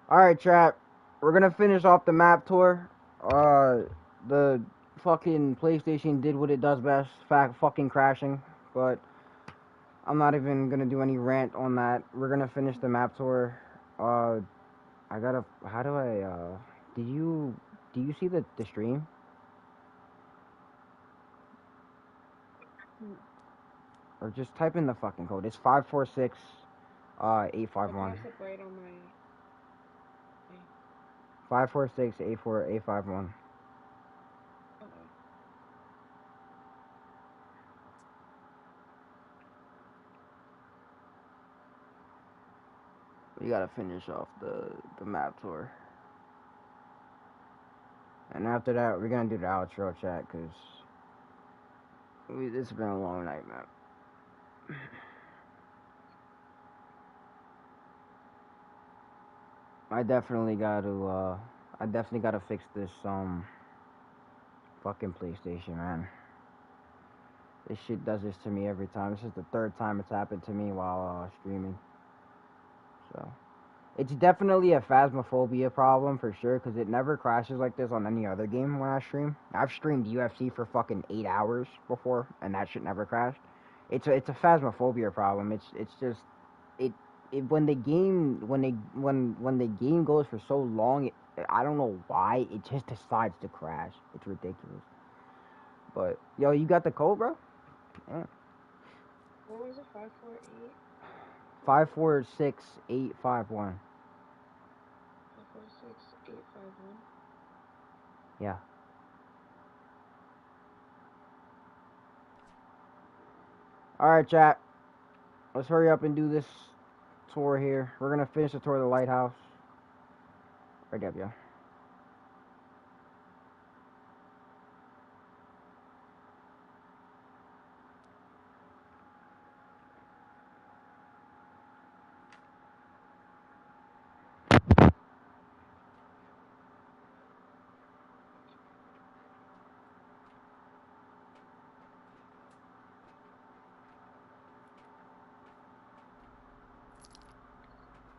Alright, chat. We're gonna finish off the map tour. The fucking PlayStation did what it does best, fucking crashing. But I'm not even gonna do any rant on that. We're gonna finish the map tour. Uh, I gotta. How do I? Did you? Do you see the stream? Or just type in the fucking code. It's 546 851. It pops up right on my. 546 851. Okay. We gotta finish off the map tour. And after that, we're gonna do the outro chat, cause it's been a long night, man. I definitely gotta fix this fucking PlayStation, man. This shit does this to me every time. This is the third time it's happened to me while streaming. So it's definitely a Phasmophobia problem for sure, cause it never crashes like this on any other game when I stream. I've streamed UFC for fucking 8 hours before, and that shit never crashed. It's a Phasmophobia problem. It's just it when the game when the game goes for so long, I don't know why it just decides to crash. It's ridiculous. But yo, you got the code, bro? Yeah. What was it? 548. 546851. 546 851. Yeah. All right, chat. Let's hurry up and do this tour here. We're gonna finish the tour of the lighthouse. Right up, yeah.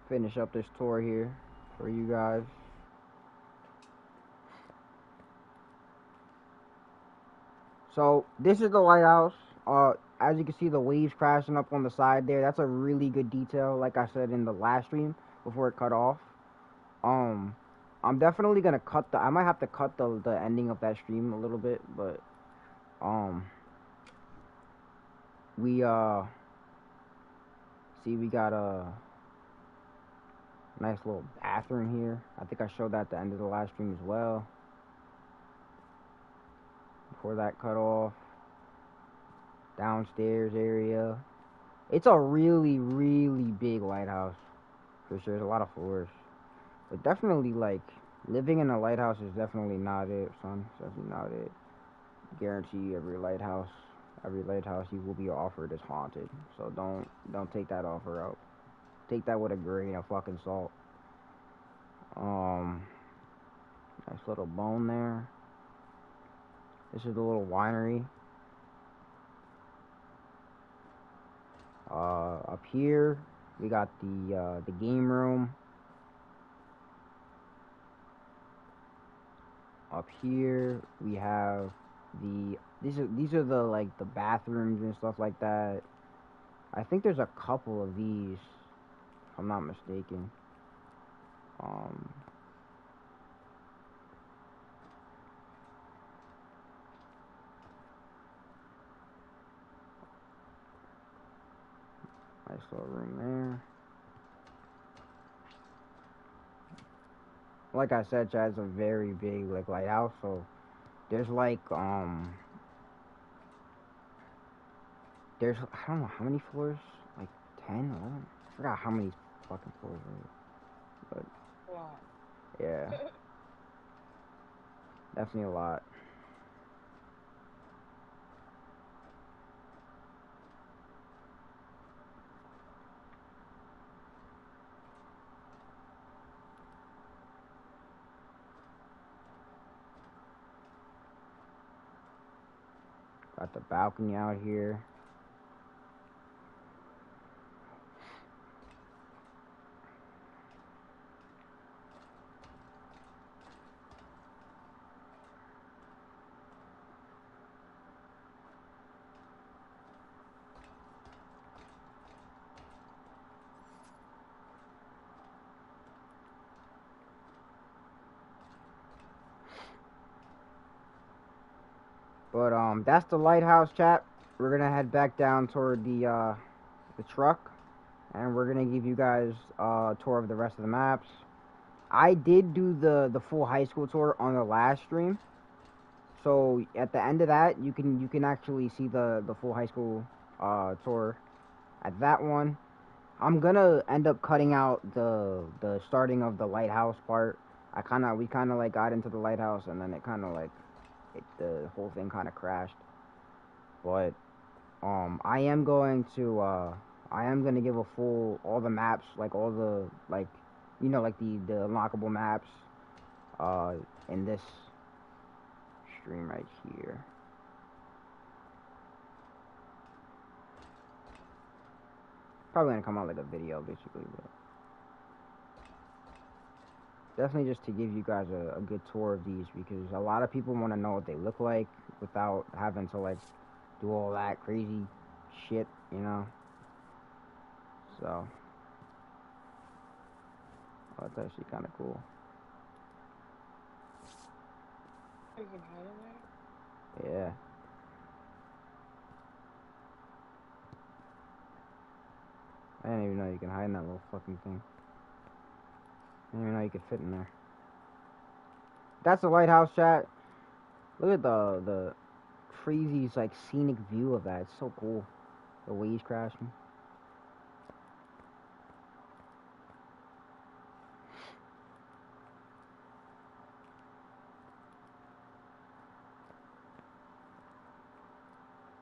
Finish up this tour here for you guys. So this is the lighthouse. As you can see, the waves crashing up on the side there. That's a really good detail. Like I said in the last stream before it cut off. Um, I'm definitely gonna cut the. I might have to cut the ending of that stream a little bit, but um, we see we got a nice little bathroom here. I think I showed that at the end of the last stream as well. Before that cut off. Downstairs area. It's a really, really big lighthouse. For sure, there's a lot of floors. But definitely, like, living in a lighthouse is definitely not it, son. It's definitely not it. Guarantee every lighthouse you will be offered is haunted. So don't take that offer out. Take that with a grain of fucking salt. Um, nice little bone there. This is the little winery. Up here we got the game room. Up here we have these are the like the bathrooms and stuff like that. I think there's a couple of these, if I'm not mistaken. Um, nice little room there. Like I said, Chad, it's a very big like lighthouse. So there's like there's I don't know how many floors, like 10, 11. I forgot how many fucking floors there is. A lot. But yeah, definitely a lot. Got the balcony out here. But that's the lighthouse, chat. We're gonna head back down toward the truck, and we're gonna give you guys a tour of the rest of the maps. I did do the full high school tour on the last stream, so at the end of that, you can actually see the full high school tour at that one. I'm gonna end up cutting out the starting of the lighthouse part. We kind of like got into the lighthouse, and then it kind of like the whole thing kind of crashed. But I am gonna give a full all the maps, like all the like like the unlockable maps uh in this stream right here. Probably gonna come out like a video basically, but definitely just to give you guys a good tour of these, because a lot of people want to know what they look like without having to like do all that crazy shit, you know. So that's actually kind of cool. You can hide in there? Yeah. I didn't even know you can hide in that little fucking thing. I didn't even know you could fit in there. That's the lighthouse, chat. Look at the crazy like scenic view of that. It's so cool. The waves crashing.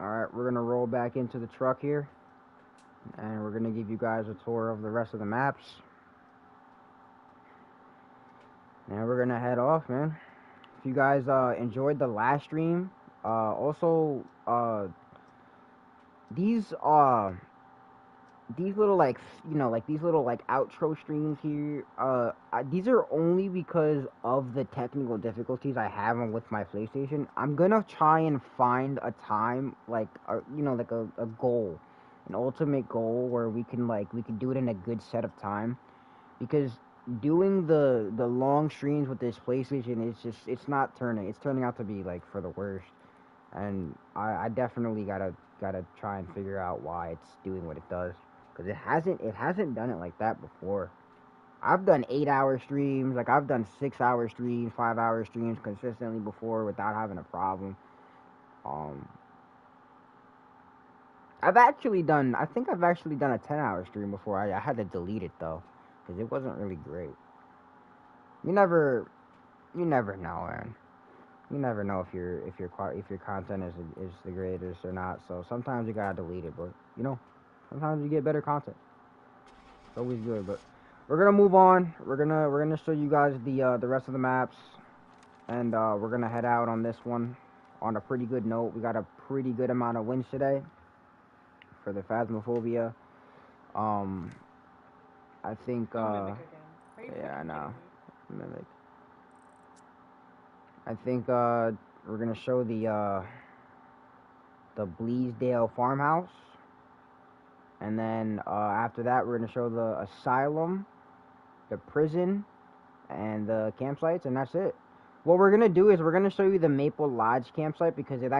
Alright, we're gonna roll back into the truck here, and we're gonna give you guys a tour of the rest of the maps. And we're gonna head off, man. If you guys enjoyed the last stream, also these these little like like these little like outro streams here, these are only because of the technical difficulties I have with my PlayStation. I'm gonna try and find a time like like a goal, an ultimate goal where we can do it in a good set of time, because doing the long streams with this PlayStation is just it's turning out to be like for the worst. And I definitely gotta try and figure out why it's doing what it does, because it hasn't done it like that before. I've done 8-hour streams, like I've done 6-hour streams, 5-hour streams consistently before without having a problem. Um, I think I've actually done a 10-hour stream before. I had to delete it though, because it wasn't really great. You never, you never know, man. You never know if your content is the greatest or not. So sometimes you gotta delete it, but sometimes you get better content. It's always good. But we're gonna move on. We're gonna show you guys the rest of the maps, and we're gonna head out on this one on a pretty good note. We got a pretty good amount of wins today for the Phasmophobia. Um, I think Mimic again. Are you yeah, I fucking know. kidding me? Mimic. I think we're gonna show the Bleasdale farmhouse, and then after that we're gonna show the asylum, the prison, and the campsites, and that's it. What we're gonna do is we're gonna show you the Maple Lodge campsite, because it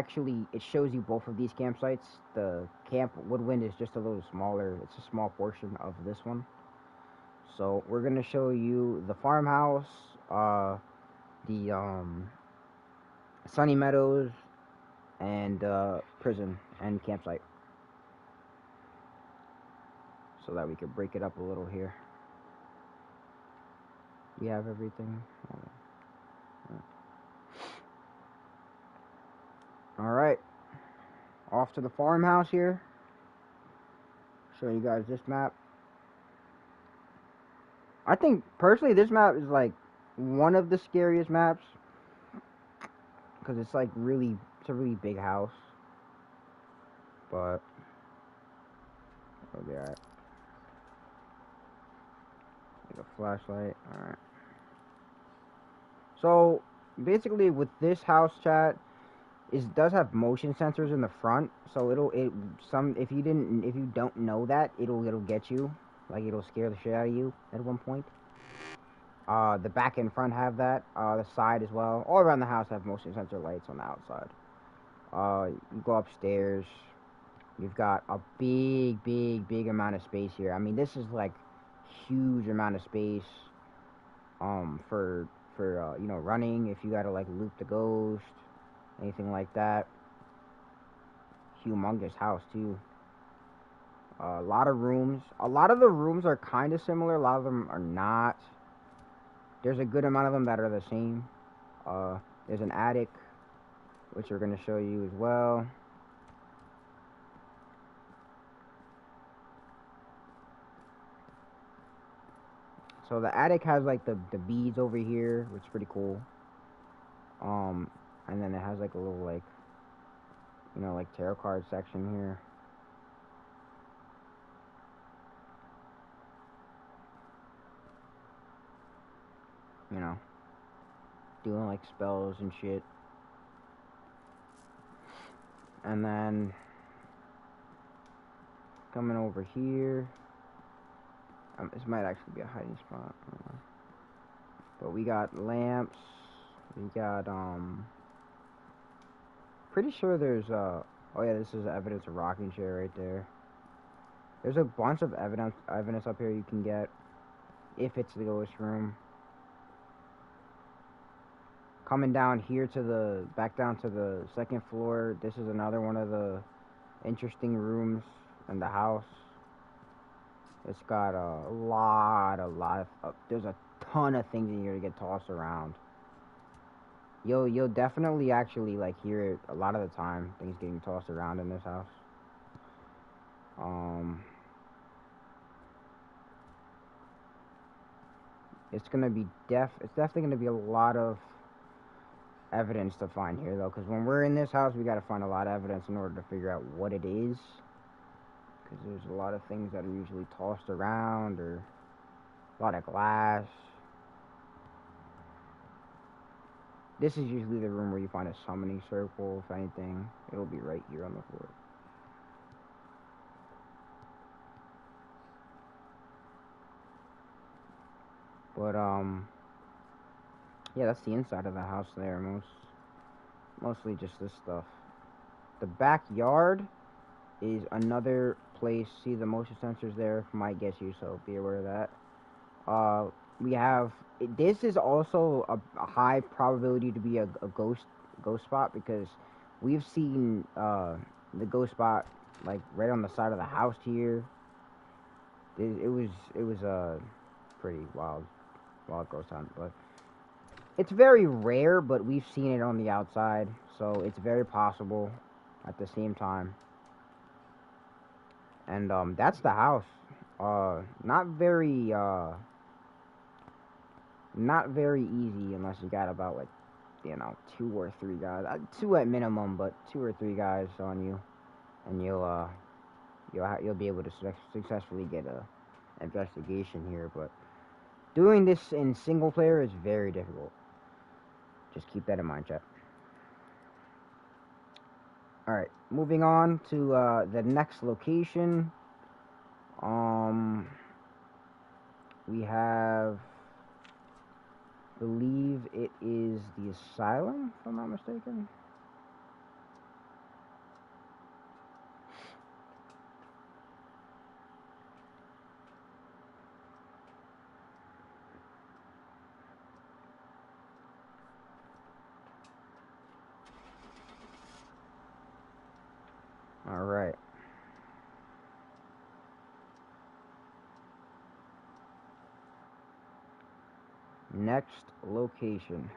shows you both of these campsites. The Camp Woodwind is just a little smaller. It's a small portion of this one. So we're gonna show you the farmhouse, the Sunny Meadows, and prison and campsite, so that we could break it up a little here. We have everything. All right, off to the farmhouse here. Show you guys this map. I think personally this map is like one of the scariest maps, because it's like it's a really big house. But it'll be alright. Like a flashlight. All right. So basically, with this house, chat, it does have motion sensors in the front, so if you don't know that, it'll get you, like it'll scare the shit out of you at one point. The back and front have that. The side as well. All around the house have motion sensor lights on the outside. You go upstairs. You've got a big amount of space here. I mean, this is like huge amount of space. For you know, running, if you gotta like loop the ghost, anything like that. Humongous house too. A lot of rooms. A lot of the rooms are kind of similar. A lot of them are not. There's a good amount of them that are the same. There's an attic, which we're gonna show you as well. So the attic has like the beads over here, which is pretty cool. And then it has like a little like, you know, like tarot card section here. You know, doing like spells and shit. And then coming over here, this might actually be a hiding spot. But we got lamps. We got pretty sure there's oh yeah, this is evidence of rocking chair right there. There's a bunch of evidence up here you can get if it's the ghost room. Coming down here to the back down to the second floor, this is another one of the interesting rooms in the house. It's got a lot of there's a ton of things in here to get tossed around. You'll definitely actually like hear it a lot of the time, things getting tossed around in this house. It's definitely gonna be a lot of evidence to find here though, because when we're in this house we gotta find a lot of evidence in order to figure out what it is, because there's a lot of things that are usually tossed around, or a lot of glass. This is usually the room where you find a summoning circle. If anything, it'll be right here on the floor. But yeah, that's the inside of the house there. Mostly just this stuff. The backyard is another place. See the motion sensors there might get you, so be aware of that. We have this is also a high probability to be a ghost spot, because we've seen the ghost spot like right on the side of the house here. It was a pretty wild ghost hunt, but it's very rare. But we've seen it on the outside, so it's very possible at the same time. And that's the house. Not very easy unless you got about like, you know, 2 or 3 guys. 2 at minimum, but 2 or 3 guys on you, and you'll be able to successfully get a investigation here. But doing this in single player is very difficult. Just keep that in mind, chat. Alright, moving on to the next location. We have, believe it is the asylum, if I'm not mistaken. All right. Next location.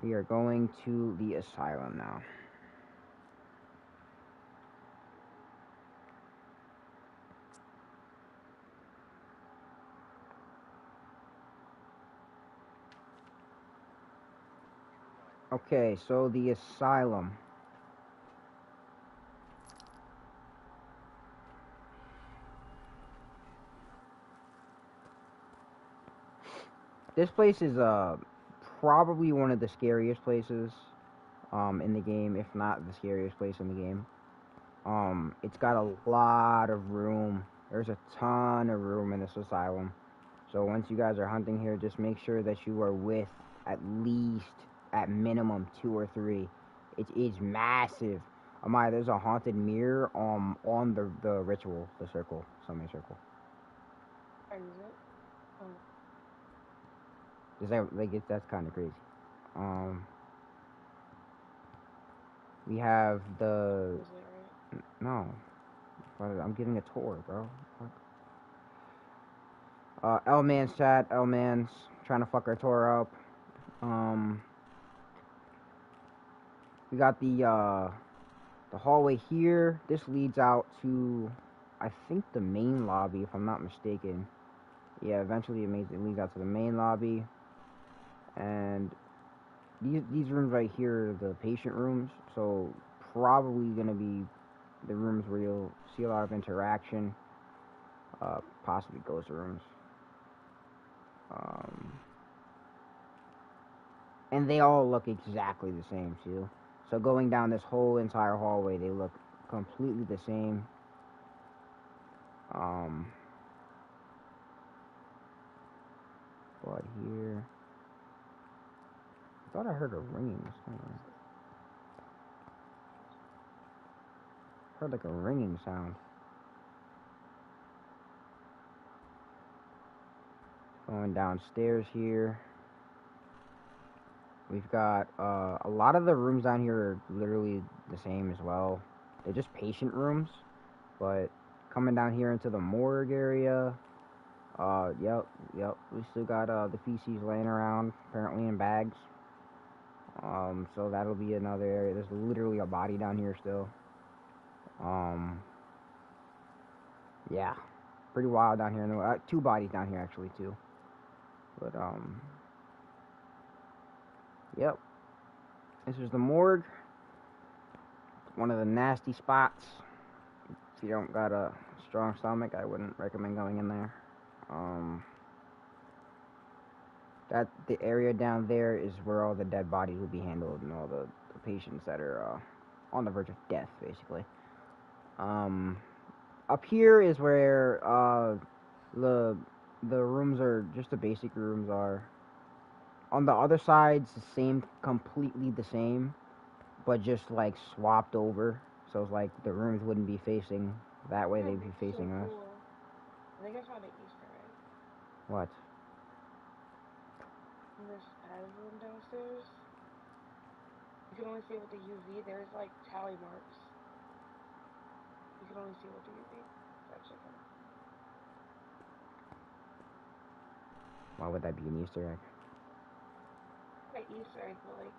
We are going to the asylum now. Okay, so the asylum. This place is probably one of the scariest places in the game, if not the scariest place in the game. It's got a lot of room. There's a ton of room in this asylum. So once you guys are hunting here, just make sure that you are with at least, at minimum, 2 or 3. It is massive. Amaya, there's a haunted mirror on the ritual, the circle, summon circle. I use it. Oh. Is that like that's kind of crazy. We have the Is it right? no. I'm getting a tour, bro. L-Man's chat. L-Man's trying to fuck our tour up. We got the hallway here. This leads out to, I think, the main lobby, if I'm not mistaken. Yeah, eventually it leads out to the main lobby. And these rooms right here are the patient rooms. So probably gonna be the rooms where you'll see a lot of interaction. Possibly ghost rooms. And they all look exactly the same too. So going down this whole entire hallway, they look completely the same. But here, I thought I heard a ringing somewhere. Heard like a ringing sound. Going downstairs here. We've got a lot of the rooms down here are literally the same as well. They're just patient rooms. But coming down here into the morgue area, yep. We still got the feces laying around, apparently in bags. So that'll be another area. There's literally a body down here still. Yeah, pretty wild down here. 2 bodies down here actually too. But yep. This is the morgue. One of the nasty spots. If you don't got a strong stomach, I wouldn't recommend going in there. That the area down there is where all the dead bodies will be handled and all the patients that are on the verge of death, basically. Up here is where the rooms are just the basic rooms are. On the other side's the same, completely the same, but just like swapped over. So it's like the rooms wouldn't be facing that way; they'd be facing us. Cool. I think I found an Easter egg. What? In this ad room downstairs, you can only see with the UV. There's like tally marks. You can only see with the UV. That chicken. Why would that be an Easter egg? Like Easter egg, but like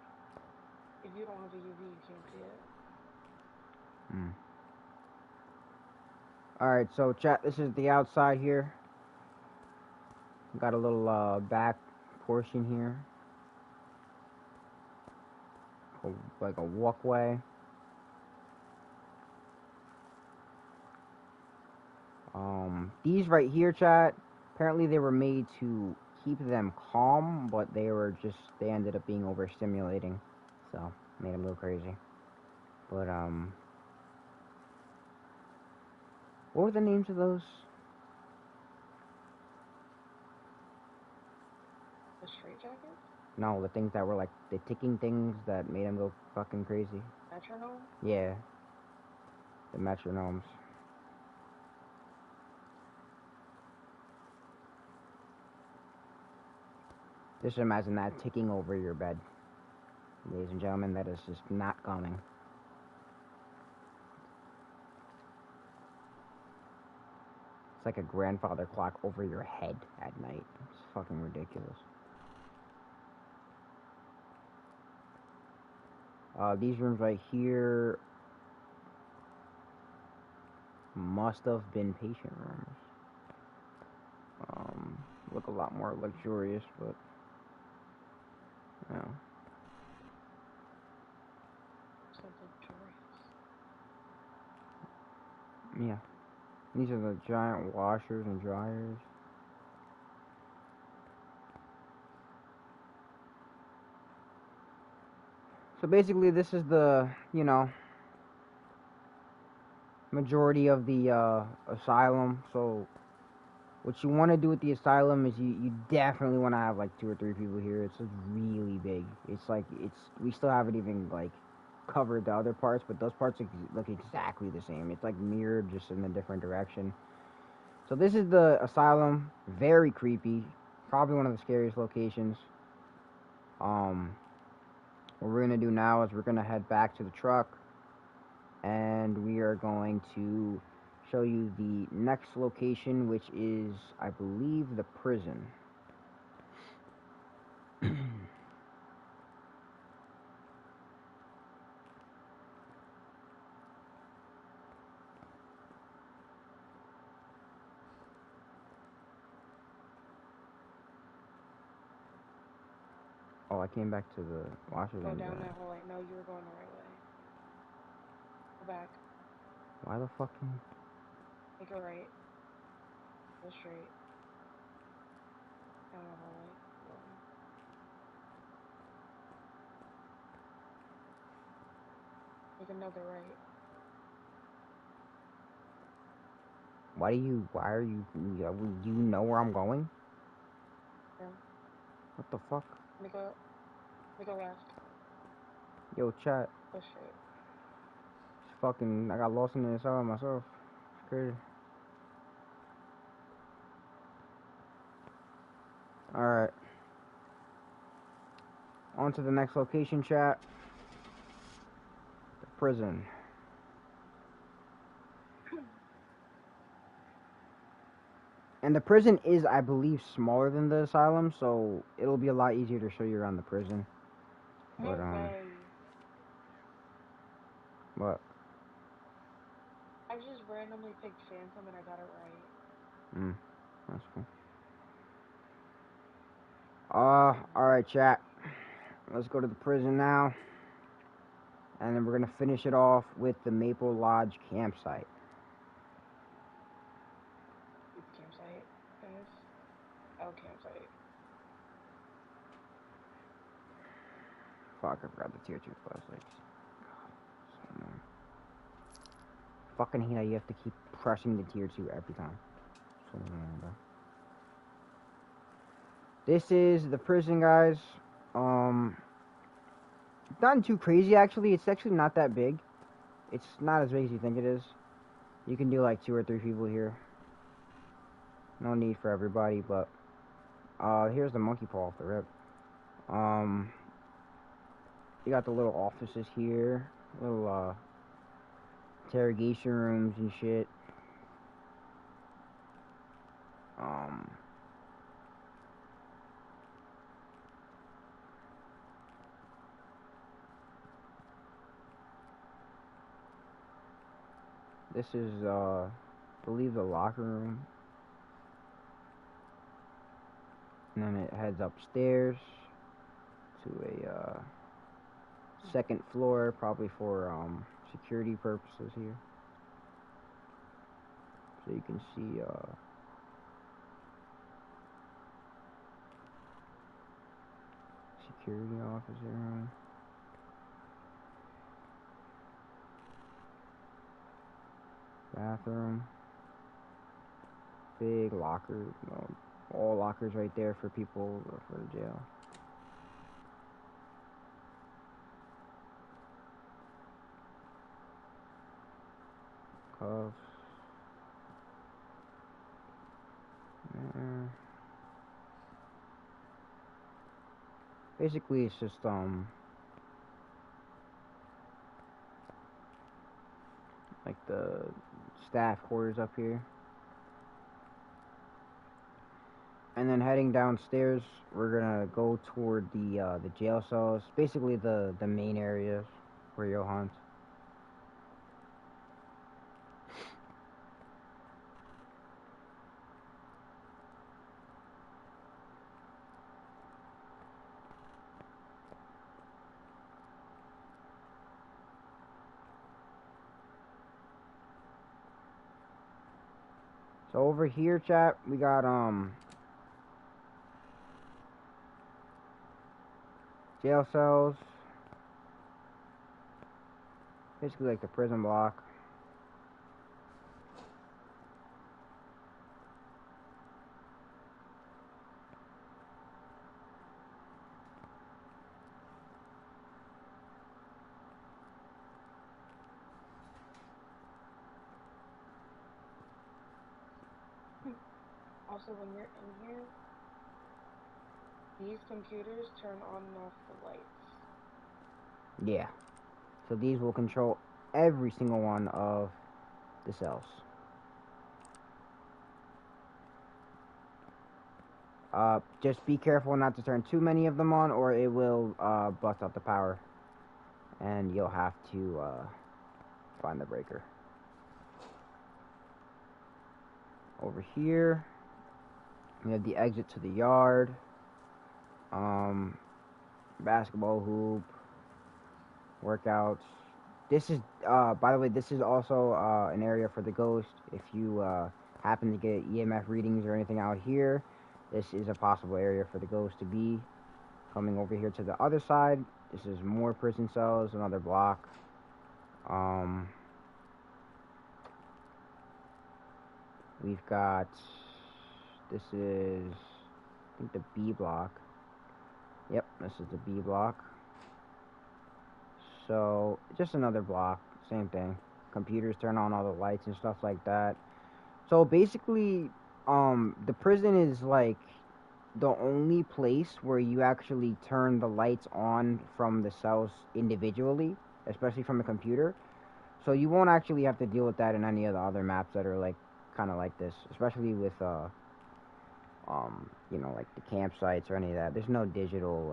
if you don't have the UV, you can't see it. Alright, so chat, this is the outside here. Got a little back portion here. Like a walkway. These right here, chat, apparently they were made to keep them calm, but they ended up being overstimulating. So, made them go crazy. But, what were the names of those? The straight jackets? No, the things that were like the ticking things that made them go fucking crazy. Metronome? Yeah. The metronomes. Just imagine that ticking over your bed. Ladies and gentlemen, that is just not coming. It's like a grandfather clock over your head at night. It's fucking ridiculous. These rooms right here must have been patient rooms. Look a lot more luxurious, but no. Something luxurious. Yeah. These are the giant washers and dryers. So basically this is the, majority of the asylum. So what you want to do with the asylum is you definitely want to have like 2 or 3 people here. It's just really big. It's like we still haven't even like covered the other parts, but those parts look exactly the same. It's like mirrored just in a different direction. So this is the asylum. Very creepy. Probably one of the scariest locations. What we're gonna do now is we're gonna head back to the truck, and we are going to show you the next location, which is, I believe, the prison. Oh, I came back to the Go Washington. down that whole way. No, you were going the right way. Go back. Why the fucking? Take a right. Go straight. Down that whole way. Take another right. Why are you? You know where I'm going? Yeah. What the fuck? Make a left. Yo, chat. Go straight. Fucking, I got lost in the asylum myself. It's crazy. Alright. On to the next location, chat. The prison. And the prison is, I believe, smaller than the asylum, so it'll be a lot easier to show you around the prison. But, Okay. what? I just randomly picked Phantom and I got it right. That's cool. Alright, chat. Let's go to the prison now. And then we're gonna finish it off with the Maple Lodge campsite. Campsite. Yes. Oh, campsite. Fuck, I forgot the tier 2 flashlights. So annoying. Fucking hate how you have to keep pressing the tier 2 every time. So annoying, bro. This is the prison, guys. Nothing too crazy, actually. It's actually not that big. It's not as big as you think it is. You can do like 2 or 3 people here. No need for everybody, but here's the monkey paw off the rip. You got the little offices here, little interrogation rooms and shit. This is I believe the locker room. And then it heads upstairs to a second floor, probably for security purposes here. So you can see security officer room. Bathroom. Big locker, all lockers right there for people for the jail. Cuffs. There. Basically, it's just like the staff quarters up here. And then heading downstairs, we're gonna go toward the jail cells. Basically, the main areas where you'll hunt. So over here, chat, we got jail cells. Basically like the prison block. Also, when you're in here, these computers turn on and off the lights. Yeah. So these will control every single one of the cells. Just be careful not to turn too many of them on, or it will bust out the power, and you'll have to find the breaker. Over here, we have the exit to the yard, basketball hoop, workouts. This is, by the way, this is also an area for the ghost. If you happen to get EMF readings or anything out here, this is a possible area for the ghost to be. Coming over here to the other side, this is more prison cells, another block. We've got, this is, I think, the B block. Yep, this is the B block. So, just another block, same thing. Computers turn on all the lights and stuff like that. So basically, the prison is like the only place where you actually turn the lights on from the cells individually, especially from a computer. So you won't actually have to deal with that in any of the other maps that are like kind of like this, especially with you know, like the campsites or any of that. There's no digital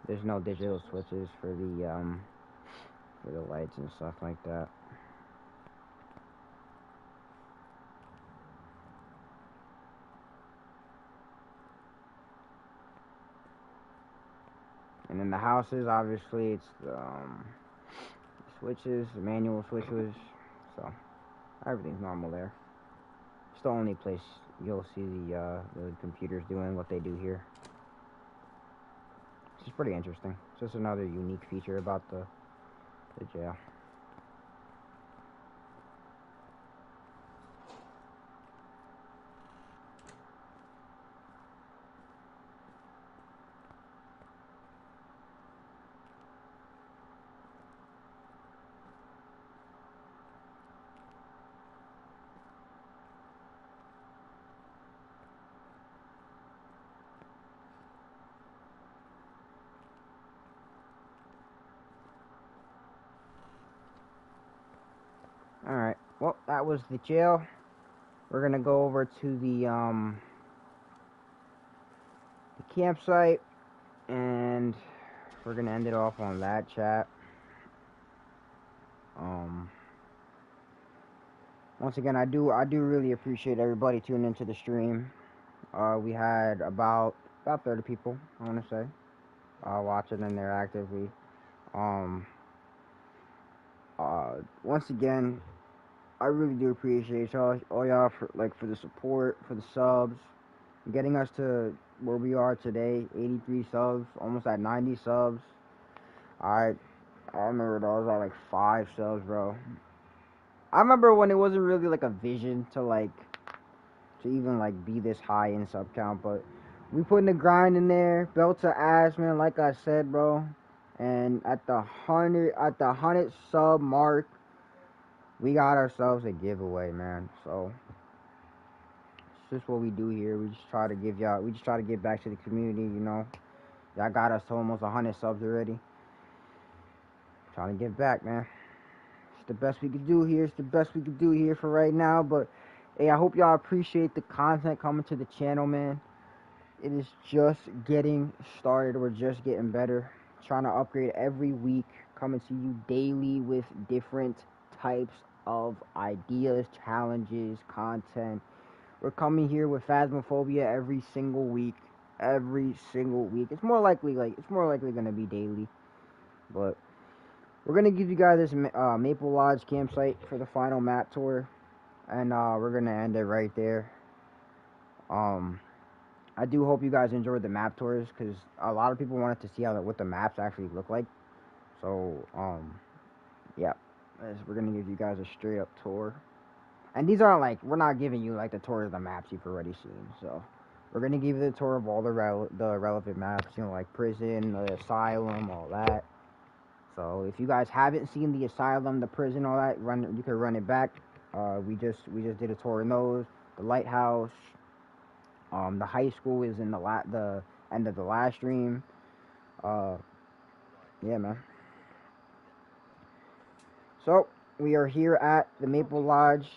there's no digital switches for the lights and stuff like that. And in the houses, obviously, it's the switches, the manual switches, so everything's normal there. It's the only place you'll see the computers doing what they do here. It's just pretty interesting. It's just another unique feature about the jail. Alright, well, that was the jail. We're gonna go over to the campsite, and we're gonna end it off on that chat. Once again, I do really appreciate everybody tuning into the stream. We had about 30 people, I want to say, watching in there actively. Once again, I really do appreciate y'all, all y'all for the support, for the subs, getting us to where we are today, 83 subs, almost at 90 subs. I remember I was at like 5 subs, bro. I remember when it wasn't really like a vision to even like be this high in sub count, but we putting the grind in there, belt to ass, man. Like I said, bro, and at the 100 sub mark, we got ourselves a giveaway, man. So it's just what we do here. We just try to give back to the community, you know. Y'all got us to almost 100 subs already. Trying to give back, man. It's the best we could do here. It's the best we could do here for right now. But hey, I hope y'all appreciate the content coming to the channel, man. It is just getting started. We're just getting better. Trying to upgrade every week. Coming to you daily with different types of ideas, challenges, content. We're coming here with Phasmophobia every single week. Every single week. It's more likely gonna be daily. But we're gonna give you guys this Maple Lodge campsite for the final map tour, and we're gonna end it right there. I do hope you guys enjoyed the map tours, because a lot of people wanted to see what the maps actually look like. So yeah, we're gonna give you guys a straight up tour, and these aren't we're not giving you the tour of the maps you've already seen. So we're gonna give you the tour of all the relevant maps, you know, like prison, the asylum, all that. So if you guys haven't seen the asylum, the prison, all that, you can run it back. We just did a tour in those. The lighthouse. The high school is in the end of the last stream. Uh, yeah, man. So we are here at the Maple Lodge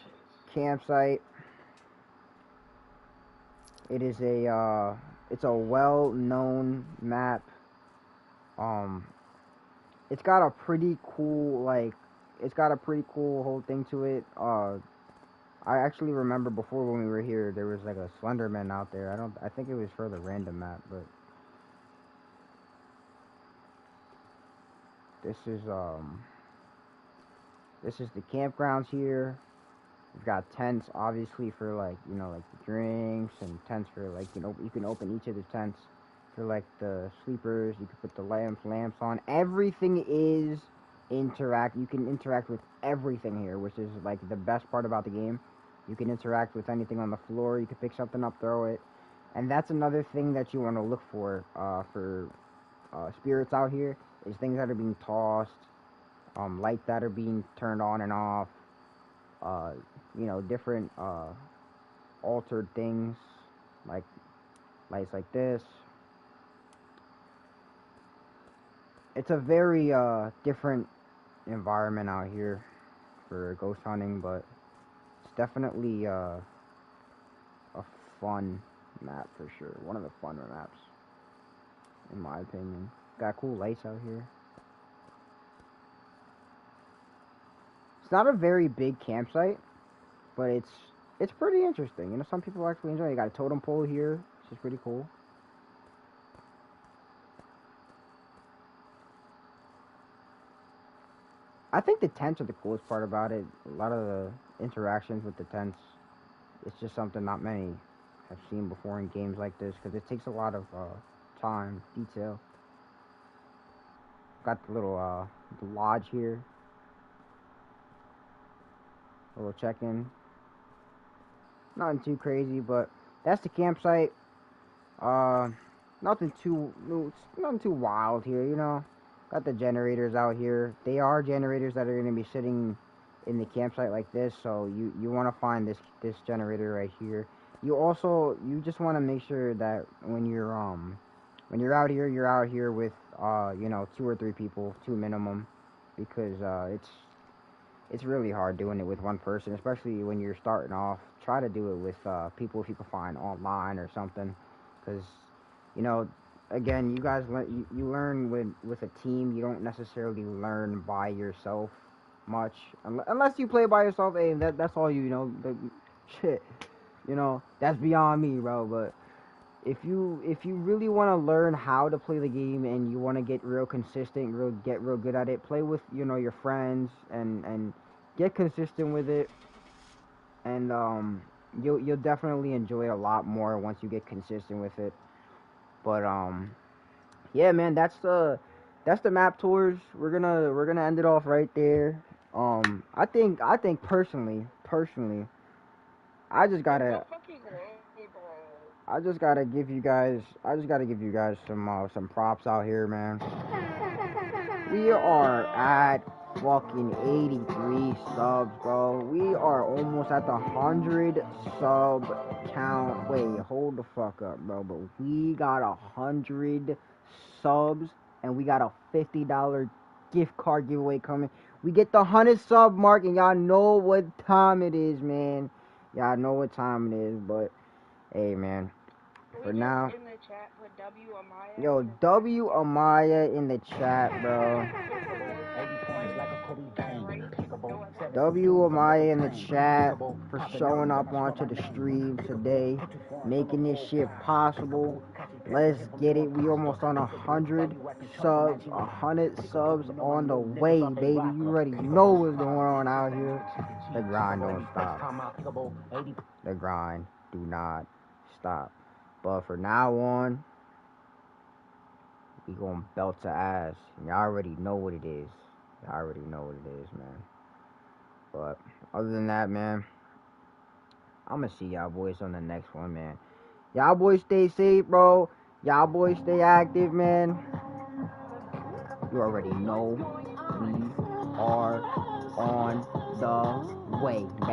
campsite. It is it's a well-known map. Um, it's got a pretty cool whole thing to it. I actually remember before when we were here, there was like a Slenderman out there. I think it was for the random map, but this is the campgrounds here. We've got tents, obviously, for like like the drinks, and tents for like you can open each of the tents for like the sleepers. You can put the lamps on. Everything is interact. You can interact with everything here, which is like the best part about the game. You can interact with anything on the floor. You can pick something up, throw it, and that's another thing that you want to look for spirits out here is things that are being tossed, lights that are being turned on and off, uh, different altered things like lights like this. It's a very different environment out here for ghost hunting, but it's definitely a fun map for sure. One of the funner maps, in my opinion. Got cool lights out here. It's not a very big campsite, but it's pretty interesting. Some people actually enjoy it. You got a totem pole here, which is pretty cool. I think the tents are the coolest part about it. A lot of the interactions with the tents, it's just something not many have seen before in games like this, because it takes a lot of time, detail. Got the little lodge here. A little check-in. Nothing too crazy, but that's the campsite. Uh, nothing too wild here. Got the generators out here. They are generators that are going to be sitting in the campsite like this, so you want to find this generator right here. You just want to make sure that when you're out here, you're out here with 2 or 3 people, 2 minimum, because it's really hard doing it with one person, especially when you're starting off. Try to do it with people if you can find online or something, because again, you guys you learn with a team. You don't necessarily learn by yourself much, unless you play by yourself. Hey, that's all you know. Shit, that's beyond me, bro. But if you really want to learn how to play the game and you want to get real consistent, get real good at it, play with your friends and get consistent with it, and you'll definitely enjoy it a lot more once you get consistent with it. But yeah, man, that's the map tours. We're gonna end it off right there. I think personally, I just gotta give you guys some props out here, man. We are at fucking 83 subs, bro. We are almost at the 100 sub count. Wait, hold the fuck up, bro. But we got 100 subs, and we got a $50 gift card giveaway coming. We get the 100 sub mark, and y'all know what time it is, man. Y'all know what time it is, but hey, man. For now, in the chat, put W Amaya. Yo, W Amaya in the chat, bro. W Amaya in the chat for showing up onto the stream today, making this shit possible. Let's get it. We almost on 100 subs, 100 subs on the way, baby. You already know what's going on out here. The grind don't stop. The grind do not stop. But for now on, we gonna belt to ass. Y'all already know what it is. Man. But other than that, man, I'm gonna see y'all boys on the next one, man. Y'all boys stay safe, bro. Y'all boys stay active, man. You already know we are on the way, baby.